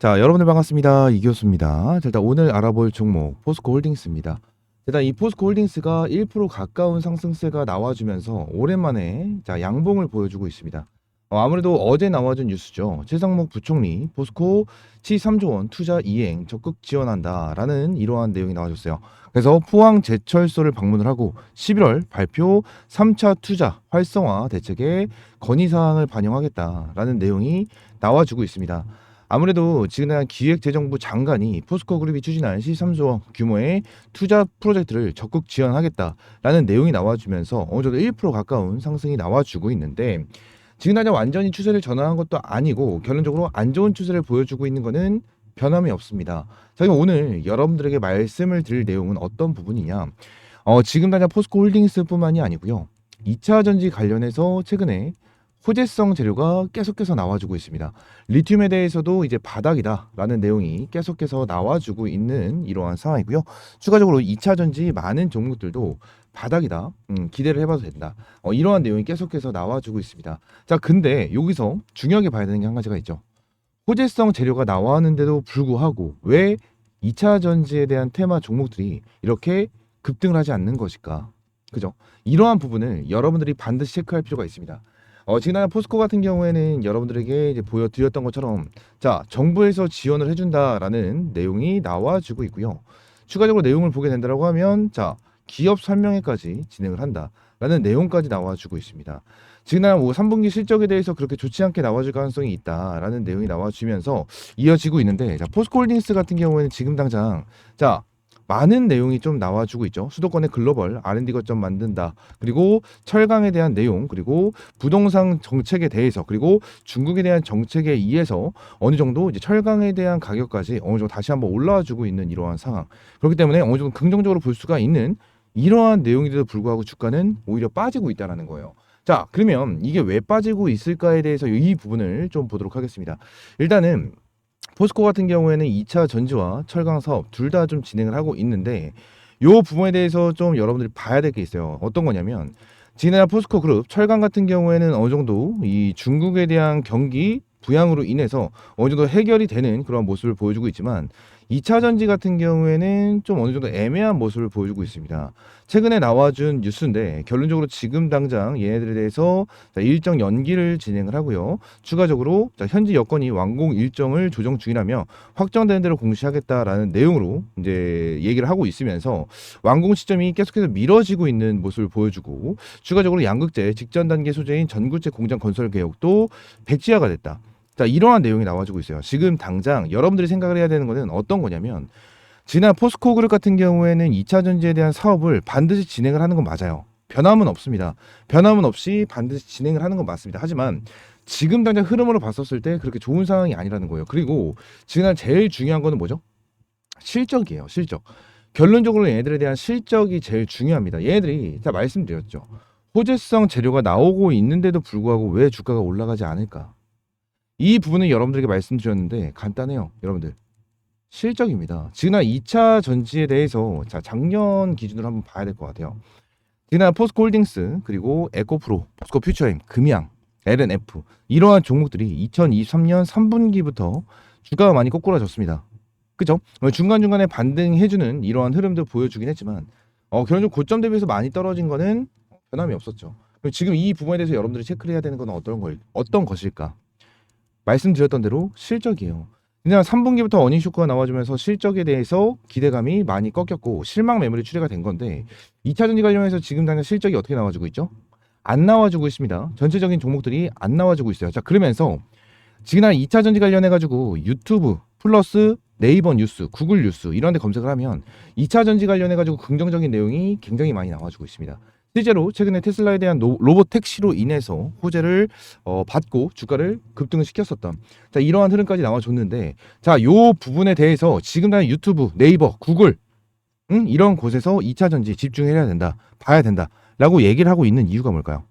자, 여러분들 반갑습니다. 이교수입니다. 자, 일단 오늘 알아볼 종목 포스코 홀딩스입니다. 일단 이 포스코 홀딩스가 1% 가까운 상승세가 나와주면서 오랜만에 양봉을 보여주고 있습니다. 아무래도 어제 나와준 뉴스죠. 최상목 부총리 포스코 73조 원 투자 이행 적극 지원한다라는 이러한 내용이 나와줬어요. 그래서 포항 제철소를 방문을 하고 11월 발표 3차 투자 활성화 대책에 건의사항을 반영하겠다라는 내용이 나와주고 있습니다. 아무래도 지난 기획재정부 장관이 포스코 그룹이 추진한 13조 원 규모의 투자 프로젝트를 적극 지원하겠다라는 내용이 나와주면서 어느 정도 1% 가까운 상승이 나와주고 있는데, 지금 당장 완전히 추세를 전환한 것도 아니고 결론적으로 안 좋은 추세를 보여주고 있는 것은 변함이 없습니다. 자, 그럼 오늘 여러분들에게 말씀을 드릴 내용은 어떤 부분이냐, 지금 당장 포스코 홀딩스뿐만이 아니고요, 2차 전지 관련해서 최근에 호재성 재료가 계속해서 나와주고 있습니다. 리튬에 대해서도 이제 바닥이다라는 내용이 계속해서 나와주고 있는 이러한 상황이고요. 추가적으로 2차 전지 많은 종목들도 바닥이다, 기대를 해봐도 된다, 이러한 내용이 계속해서 나와주고 있습니다. 자, 근데 여기서 중요하게 봐야 되는 게 한 가지가 있죠. 호재성 재료가 나왔는데도 불구하고 왜 2차 전지에 대한 테마 종목들이 이렇게 급등을 하지 않는 것일까? 그죠? 이러한 부분을 여러분들이 반드시 체크할 필요가 있습니다. 지난 포스코 같은 경우에는 여러분들에게 이제 보여드렸던 것처럼, 자, 정부에서 지원을 해준다라는 내용이 나와주고 있고요. 추가적으로 내용을 보게 된다고 하면, 자, 기업 설명회까지 진행을 한다라는 내용까지 나와주고 있습니다. 지난 3분기 실적에 대해서 그렇게 좋지 않게 나와줄 가능성이 있다라는 내용이 나와주면서 이어지고 있는데, 자, 포스코홀딩스 같은 경우에는 지금 당장, 자, 많은 내용이 좀 나와주고 있죠. 수도권의 글로벌 R&D 거점 만든다, 그리고 철강에 대한 내용, 그리고 부동산 정책에 대해서, 그리고 중국에 대한 정책에 의해서 어느 정도 이제 철강에 대한 가격까지 어느 정도 다시 한번 올라와주고 있는 이러한 상황. 그렇기 때문에 어느 정도 긍정적으로 볼 수가 있는 이러한 내용인데도 불구하고 주가는 오히려 빠지고 있다는 거예요. 자, 그러면 이게 왜 빠지고 있을까에 대해서 이 부분을 좀 보도록 하겠습니다. 일단은 포스코 같은 경우에는 2차 전지와 철강 사업 둘 다 좀 진행을 하고 있는데, 요 부분에 대해서 좀 여러분들이 봐야 될 게 있어요. 어떤 거냐면, 지난 포스코 그룹 철강 같은 경우에는 어느 정도 이 중국에 대한 경기 부양으로 인해서 어느 정도 해결이 되는 그런 모습을 보여주고 있지만, 2차 전지 같은 경우에는 좀 어느 정도 애매한 모습을 보여주고 있습니다. 최근에 나와준 뉴스인데, 결론적으로 지금 당장 얘네들에 대해서 일정 연기를 진행을 하고요. 추가적으로 현지 여건이 완공 일정을 조정 중이라며 확정되는 대로 공시하겠다라는 내용으로 이제 얘기를 하고 있으면서 완공 시점이 계속해서 미뤄지고 있는 모습을 보여주고, 추가적으로 양극재 직전 단계 소재인 전구체 공장 건설 계획도 백지화가 됐다. 자, 이러한 내용이 나와주고 있어요. 지금 당장 여러분들이 생각을 해야 되는 것은 어떤 거냐면, 지난 포스코 그룹 같은 경우에는 2차 전지에 대한 사업을 반드시 진행을 하는 건 맞아요. 변함은 없습니다. 변함은 없이 반드시 진행을 하는 건 맞습니다. 하지만 지금 당장 흐름으로 봤었을 때 그렇게 좋은 상황이 아니라는 거예요. 그리고 지난 제일 중요한 거는 뭐죠? 실적이에요. 실적. 결론적으로 얘네들에 대한 실적이 제일 중요합니다. 얘네들이 다 말씀드렸죠. 호재성 재료가 나오고 있는데도 불구하고 왜 주가가 올라가지 않을까? 이 부분은 여러분들에게 말씀드렸는데 간단해요. 여러분들, 실적입니다. 지난 2차 전지에 대해서 자, 작년 기준으로 한번 봐야 될 것 같아요. 지난 포스코 홀딩스, 그리고 에코프로, 포스코 퓨처엠, 금양, LNF 이러한 종목들이 2023년 3분기부터 주가가 많이 꼬꾸라졌습니다. 그죠? 중간중간에 반등해주는 이러한 흐름도 보여주긴 했지만, 결론적으로 고점 대비해서 많이 떨어진 거는 변함이 없었죠. 그럼 지금 이 부분에 대해서 여러분들이 체크를 해야 되는 건 어떤 것일까? 말씀드렸던 대로 실적이에요. 그냥 3분기부터 어닝 쇼크가 나와주면서 실적에 대해서 기대감이 많이 꺾였고 실망 매물이 출회가 된 건데, 2차 전지 관련해서 지금 당장 실적이 어떻게 나와주고 있죠? 안 나와주고 있습니다. 전체적인 종목들이 안 나와주고 있어요. 자, 그러면서 지난 2차 전지 관련해가지고 유튜브 플러스 네이버 뉴스, 구글 뉴스 이런 데 검색을 하면 2차 전지 관련해가지고 긍정적인 내용이 굉장히 많이 나와주고 있습니다. 실제로 최근에 테슬라에 대한 로봇 택시로 인해서 호재를 받고 주가를 급등을 시켰었던, 자, 이러한 흐름까지 나와줬는데, 자, 요 부분에 대해서 지금 당 유튜브, 네이버, 구글 이런 곳에서 2차 전지 집중해야 된다, 봐야 된다 라고 얘기를 하고 있는 이유가 뭘까요?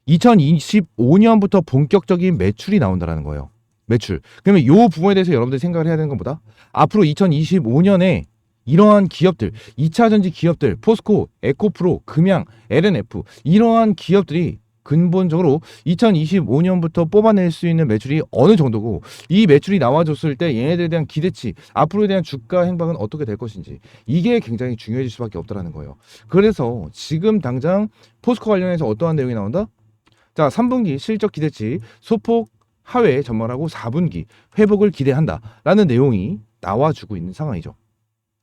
2025년부터 본격적인 매출이 나온다라는 거예요. 매출. 그러면 요 부분에 대해서 여러분들이 생각을 해야 되는 것보다 앞으로 2025년에 이러한 기업들, 2차 전지 기업들, 포스코, 에코프로, 금양, LNF 이러한 기업들이 근본적으로 2025년부터 뽑아낼 수 있는 매출이 어느 정도고, 이 매출이 나와줬을 때 얘네들에 대한 기대치, 앞으로에 대한 주가 행방은 어떻게 될 것인지, 이게 굉장히 중요해질 수밖에 없다라는 거예요. 그래서 지금 당장 포스코 관련해서 어떠한 내용이 나온다? 자, 3분기 실적 기대치 소폭 하회 전망하고 4분기 회복을 기대한다 라는 내용이 나와주고 있는 상황이죠.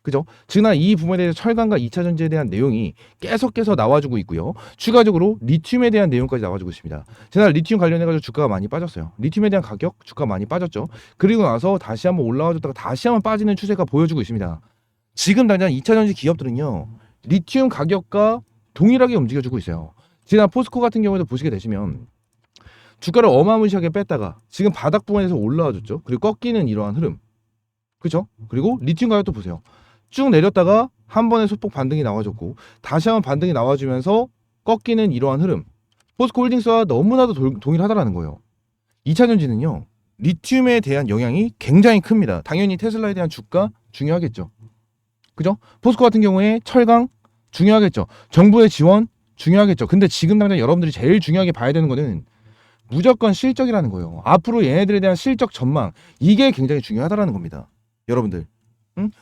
그죠? 즉나 이 부분에 대해서 철강과 2차 전지에 대한 내용이 계속해서 나와주고 있고요. 추가적으로 리튬에 대한 내용까지 나와주고 있습니다. 지난 리튬 관련해가지고 주가가 많이 빠졌어요. 리튬에 대한 가격, 주가 많이 빠졌죠. 그리고 나서 다시 한번 올라와줬다가 다시 한번 빠지는 추세가 보여주고 있습니다. 지금 당장 2차 전지 기업들은요, 리튬 가격과 동일하게 움직여주고 있어요. 지난 포스코 같은 경우에도 보시게 되시면 주가를 어마무시하게 뺐다가 지금 바닥 부분에서 올라와줬죠. 그리고 꺾이는 이러한 흐름. 그죠? 그리고 리튬 가격도 보세요. 쭉 내렸다가 한 번에 소폭 반등이 나와줬고 다시 한번 반등이 나와주면서 꺾이는 이러한 흐름. 포스코 홀딩스와 너무나도 동일하다라는 거예요. 2차 전지는요, 리튬에 대한 영향이 굉장히 큽니다. 당연히 테슬라에 대한 주가 중요하겠죠. 그죠? 포스코 같은 경우에 철강 중요하겠죠. 정부의 지원 중요하겠죠. 근데 지금 당장 여러분들이 제일 중요하게 봐야 되는 거는 무조건 실적이라는 거예요. 앞으로 얘네들에 대한 실적 전망, 이게 굉장히 중요하다라는 겁니다. 여러분들.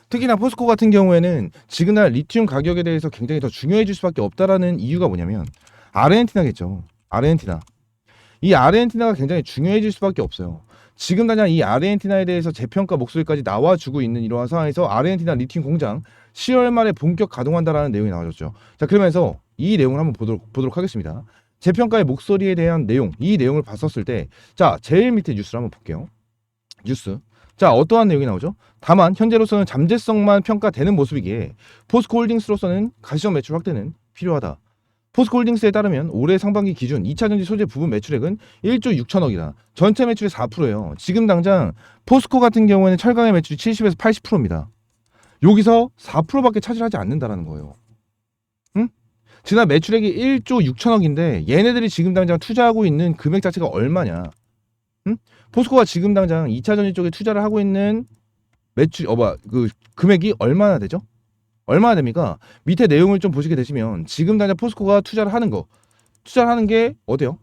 특히나 포스코 같은 경우에는 지금날 리튬 가격에 대해서 굉장히 더 중요해질 수밖에 없다라는 이유가 뭐냐면 아르헨티나겠죠. 아르헨티나. 이 아르헨티나가 굉장히 중요해질 수밖에 없어요. 지금 당장 이 아르헨티나에 대해서 재평가 목소리까지 나와주고 있는 이러한 상황에서 아르헨티나 리튬 공장 10월 말에 본격 가동한다라는 내용이 나와줬죠. 자, 그러면서 이 내용을 한번 보도록 하겠습니다. 재평가의 목소리에 대한 내용, 이 내용을 봤었을 때, 자, 제일 밑에 뉴스를 한번 볼게요. 뉴스. 자, 어떠한 내용이 나오죠? 다만 현재로서는 잠재성만 평가되는 모습이기에 포스코 홀딩스로서는 가시적 매출 확대는 필요하다. 포스코 홀딩스에 따르면 올해 상반기 기준 2차전지 소재 부분 매출액은 1조 6천억이다. 전체 매출의 4%예요. 지금 당장 포스코 같은 경우에는 철강의 매출이 70에서 80%입니다. 여기서 4%밖에 차지하지 않는다라는 거예요. 응? 지난 매출액이 1조 6천억인데 얘네들이 지금 당장 투자하고 있는 금액 자체가 얼마냐? 응? 포스코가 지금 당장 2차 전지 쪽에 투자를 하고 있는 매출 그 금액이 얼마나 되죠? 얼마나 됩니까? 밑에 내용을 좀 보시게 되시면 지금 당장 포스코가 투자를 하는 게 어때요?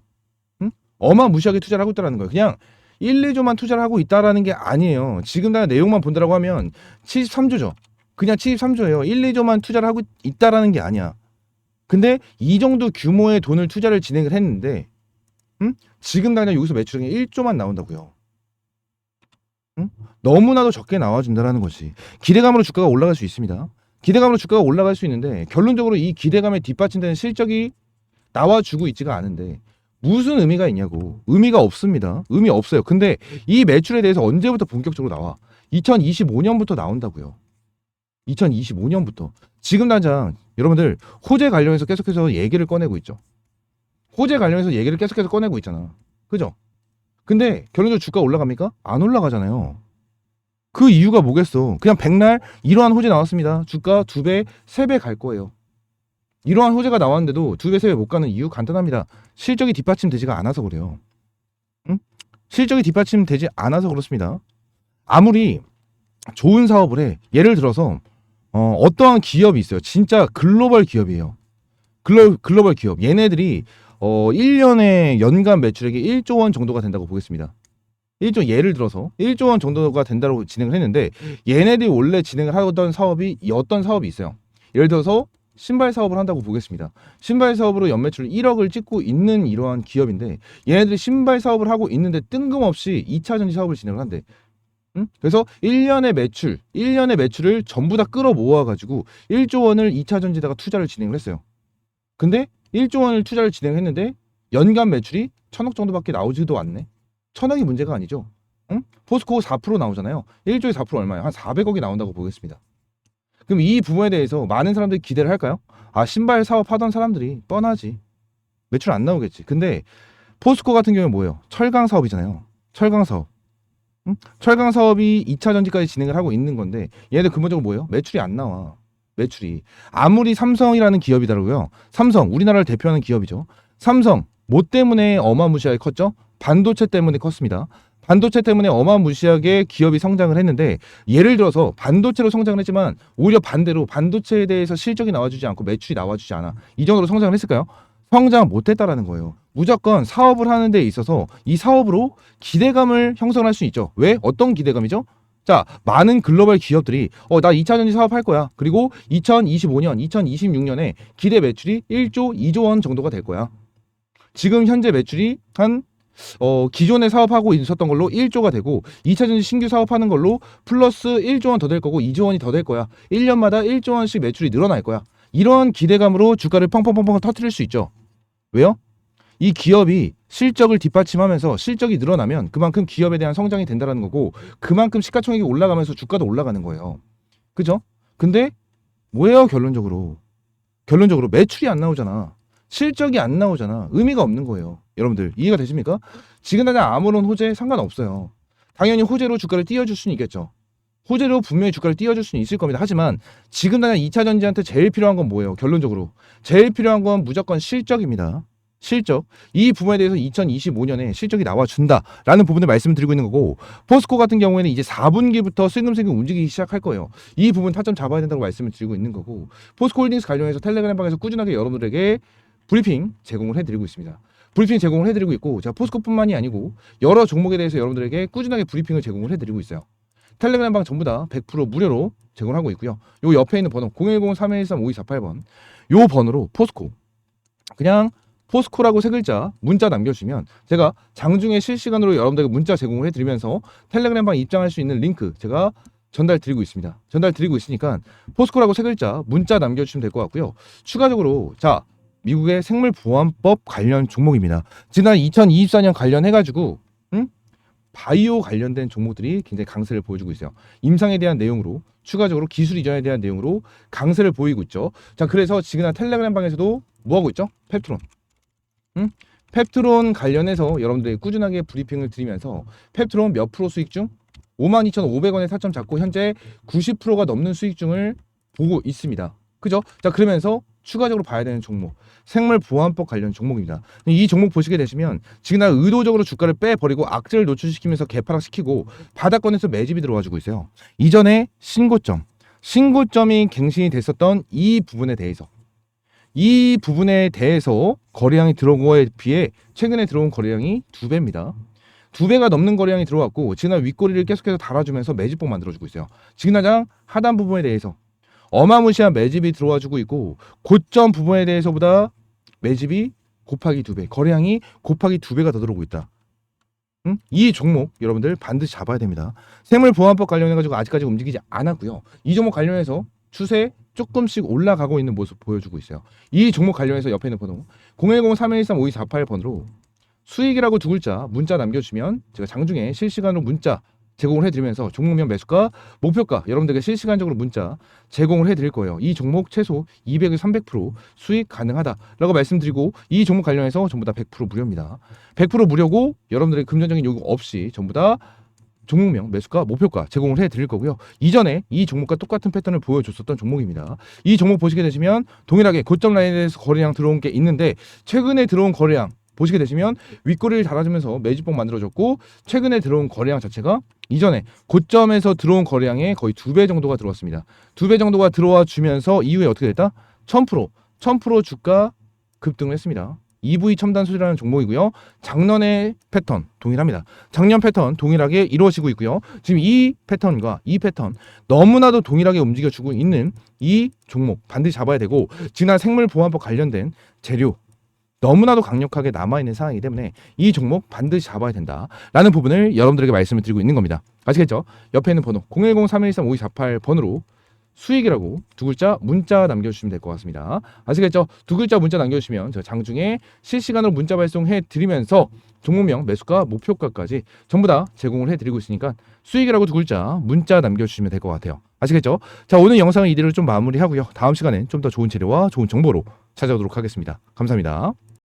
응? 어마무시하게 투자를 하고 있다라는 거예요. 그냥 1, 2조만 투자를 하고 있다라는 게 아니에요. 지금 당장 내용만 본다라고 하면 73조죠. 그냥 73조예요. 1, 2조만 투자를 하고 있다라는 게 아니야. 근데 이 정도 규모의 돈을 투자를 진행을 했는데 지금 당장 여기서 매출액이 1조만 나온다고요. 너무나도 적게 나와준다라는 것이 기대감으로 주가가 올라갈 수 있습니다. 기대감으로 주가가 올라갈 수 있는데 결론적으로 이 기대감에 뒷받침되는 실적이 나와주고 있지가 않은데 무슨 의미가 있냐고. 의미가 없습니다. 의미 없어요. 근데 이 매출에 대해서 언제부터 본격적으로 나와? 2025년부터 나온다고요. 2025년부터. 지금 당장 여러분들 호재 관련해서 계속해서 얘기를 꺼내고 있죠. 호재 관련해서 얘기를 계속해서 꺼내고 있잖아. 그죠? 근데 결론적으로 주가 올라갑니까? 안 올라가잖아요. 그 이유가 뭐겠어? 그냥 백날 이러한 호재 나왔습니다. 주가 2배, 3배 갈 거예요. 이러한 호재가 나왔는데도 2배, 3배 못 가는 이유 간단합니다. 실적이 뒷받침되지가 않아서 그래요. 응? 실적이 뒷받침되지 않아서 그렇습니다. 아무리 좋은 사업을 해. 예를 들어서 어떠한 기업이 있어요. 진짜 글로벌 기업이에요. 글로벌 기업. 얘네들이 1년에 연간 매출액이 1조 원 정도가 된다고 보겠습니다. 예를 들어서 1조 원 정도가 된다고 진행을 했는데 얘네들이 원래 진행을 하던 사업이 어떤 사업이 있어요. 예를 들어서 신발 사업을 한다고 보겠습니다. 신발 사업으로 연매출 1억을 찍고 있는 이러한 기업인데 얘네들이 신발 사업을 하고 있는데 뜬금없이 2차 전지 사업을 진행을 한대. 응? 그래서 1년의 매출을 전부 다 끌어모아가지고 1조 원을 2차 전지에다가 투자를 진행을 했어요. 근데 1조 원을 투자를 진행했는데 연간 매출이 1,000억 정도밖에 나오지도 않네. 1,000억이 문제가 아니죠. 응? 포스코 4% 나오잖아요. 1조에 4% 얼마예요? 한 400억이 나온다고 보겠습니다. 그럼 이 부분에 대해서 많은 사람들이 기대를 할까요? 아, 신발 사업 하던 사람들이 뻔하지. 매출 안 나오겠지. 근데 포스코 같은 경우는 뭐예요? 철강 사업이잖아요. 철강 사업. 응? 철강 사업이 2차 전지까지 진행을 하고 있는 건데 얘네들 근본적으로 뭐예요? 매출이 안 나와. 매출이. 아무리 삼성이라는 기업이더라고요. 삼성, 우리나라를 대표하는 기업이죠. 삼성, 뭐 때문에 어마무시하게 컸죠? 반도체 때문에 컸습니다. 반도체 때문에 어마무시하게 기업이 성장을 했는데 예를 들어서 반도체로 성장을 했지만 오히려 반대로 반도체에 대해서 실적이 나와주지 않고 매출이 나와주지 않아. 이 정도로 성장을 했을까요? 성장 못했다라는 거예요. 무조건 사업을 하는 데 있어서 이 사업으로 기대감을 형성할 수 있죠. 왜? 어떤 기대감이죠? 자, 많은 글로벌 기업들이 나 2차전지 사업할 거야. 그리고 2025년, 2026년에 기대 매출이 1조, 2조 원 정도가 될 거야. 지금 현재 매출이 한 기존에 사업하고 있었던 걸로 1조가 되고 2차전지 신규 사업하는 걸로 플러스 1조 원 더 될 거고 2조 원이 더 될 거야. 1년마다 1조 원씩 매출이 늘어날 거야. 이런 기대감으로 주가를 펑펑펑펑 터뜨릴 수 있죠. 왜요? 이 기업이 실적을 뒷받침하면서 실적이 늘어나면 그만큼 기업에 대한 성장이 된다는 거고 그만큼 시가총액이 올라가면서 주가도 올라가는 거예요. 그죠? 근데 뭐예요 결론적으로? 결론적으로 매출이 안 나오잖아. 실적이 안 나오잖아. 의미가 없는 거예요. 여러분들 이해가 되십니까? 지금 당장 아무런 호재 상관없어요. 당연히 호재로 주가를 띄워줄 수는 있겠죠. 호재로 분명히 주가를 띄워줄 수는 있을 겁니다. 하지만 지금 당장 2차전지한테 제일 필요한 건 뭐예요? 결론적으로 제일 필요한 건 무조건 실적입니다. 실적. 이 부분에 대해서 2025년에 실적이 나와준다라는 부분을 말씀드리고 있는 거고 포스코 같은 경우에는 이제 4분기부터 슬금슬금 움직이기 시작할 거예요. 이 부분 타점 잡아야 된다고 말씀을 드리고 있는 거고 포스코홀딩스 관련해서 텔레그램방에서 꾸준하게 여러분들에게 브리핑 제공을 해드리고 있습니다. 브리핑 제공을 해드리고 있고 자 포스코뿐만이 아니고 여러 종목에 대해서 여러분들에게 꾸준하게 브리핑을 제공을 해드리고 있어요. 텔레그램방 전부 다 100% 무료로 제공하고 있고요. 요 옆에 있는 번호 010-3113-5248번 요 번호로 포스코 그냥 포스코라고 세 글자 문자 남겨주시면 제가 장중에 실시간으로 여러분들에게 문자 제공을 해드리면서 텔레그램방 입장할 수 있는 링크 제가 전달 드리고 있습니다. 전달 드리고 있으니까 포스코라고 세 글자 문자 남겨주시면 될 것 같고요. 추가적으로 자 미국의 생물보안법 관련 종목입니다. 지난 2024년 관련해가지고 바이오 관련된 종목들이 굉장히 강세를 보여주고 있어요. 임상에 대한 내용으로 추가적으로 기술 이전에 대한 내용으로 강세를 보이고 있죠. 자 그래서 지금 텔레그램 방에서도 뭐하고 있죠? 펩트론. 펩트론 관련해서 여러분들이 꾸준하게 브리핑을 드리면서 펩트론 몇 프로 수익 중? 52,500원에 타점 잡고 현재 90%가 넘는 수익 중을 보고 있습니다. 그죠? 자 그러면서 추가적으로 봐야 되는 종목 생물보안법 관련 종목입니다. 이 종목 보시게 되시면 지금 의도적으로 주가를 빼버리고 악재를 노출시키면서 개파락시키고 바닥권에서 매집이 들어와주고 있어요. 이전에 신고점이 갱신이 됐었던 이 부분에 대해서 거래량이 들어온 거에 비해 최근에 들어온 거래량이 2배입니다. 2배가 넘는 거래량이 들어왔고 지난 윗꼬리를 계속해서 달아주면서 매집봉 만들어주고 있어요. 지금 당장 하단 부분에 대해서 어마무시한 매집이 들어와주고 있고 고점 부분에 대해서보다 매집이 곱하기 2배 거래량이 곱하기 2배가 더 들어오고 있다. 이 종목 여러분들 반드시 잡아야 됩니다. 생물보안법 관련해가지고 아직까지 움직이지 않았고요. 이 종목 관련해서 추세 조금씩 올라가고 있는 모습 보여주고 있어요. 이 종목 관련해서 옆에 있는 번호 010-3113-5248번으로 수익이라고 2글자 문자 남겨주시면 제가 장중에 실시간으로 문자 제공을 해드리면서 종목명 매수가 목표가 여러분들에게 실시간적으로 문자 제공을 해드릴 거예요. 이 종목 최소 200에 300% 수익 가능하다라고 말씀드리고 이 종목 관련해서 전부 다 100% 무료입니다. 100% 무료고 여러분들의 금전적인 요구 없이 전부 다 종목명 매수가 목표가 제공을 해드릴 거고요. 이전에 이 종목과 똑같은 패턴을 보여줬었던 종목입니다. 이 종목 보시게 되시면 동일하게 고점 라인에 대해서 거래량 들어온 게 있는데 최근에 들어온 거래량 보시게 되시면 윗꼬리를 달아주면서 매집봉 만들어졌고 최근에 들어온 거래량 자체가 이전에 고점에서 들어온 거래량의 거의 2배 정도가 들어왔습니다. 2배 정도가 들어와 주면서 이후에 어떻게 됐다? 1000% 주가 급등을 했습니다. EV 첨단 소재라는 종목이고요. 작년의 패턴 동일합니다. 작년 패턴 동일하게 이루어지고 있고요. 지금 이 패턴 너무나도 동일하게 움직여주고 있는 이 종목 반드시 잡아야 되고 지난 생물보안법 관련된 재료 너무나도 강력하게 남아있는 상황이기 때문에 이 종목 반드시 잡아야 된다라는 부분을 여러분들에게 말씀을 드리고 있는 겁니다. 아시겠죠? 옆에 있는 번호 010-3113-5248번으로 수익이라고 2글자 문자 남겨주시면 될 것 같습니다. 아시겠죠? 2글자 문자 남겨주시면 제가 장중에 실시간으로 문자 발송해 드리면서 종목명 매수가 목표가까지 전부 다 제공을 해드리고 있으니까 수익이라고 2글자 문자 남겨주시면 될 것 같아요. 아시겠죠? 자 오늘 영상은 이대로 좀 마무리하고요. 다음 시간엔 좀 더 좋은 재료와 좋은 정보로 찾아오도록 하겠습니다. 감사합니다.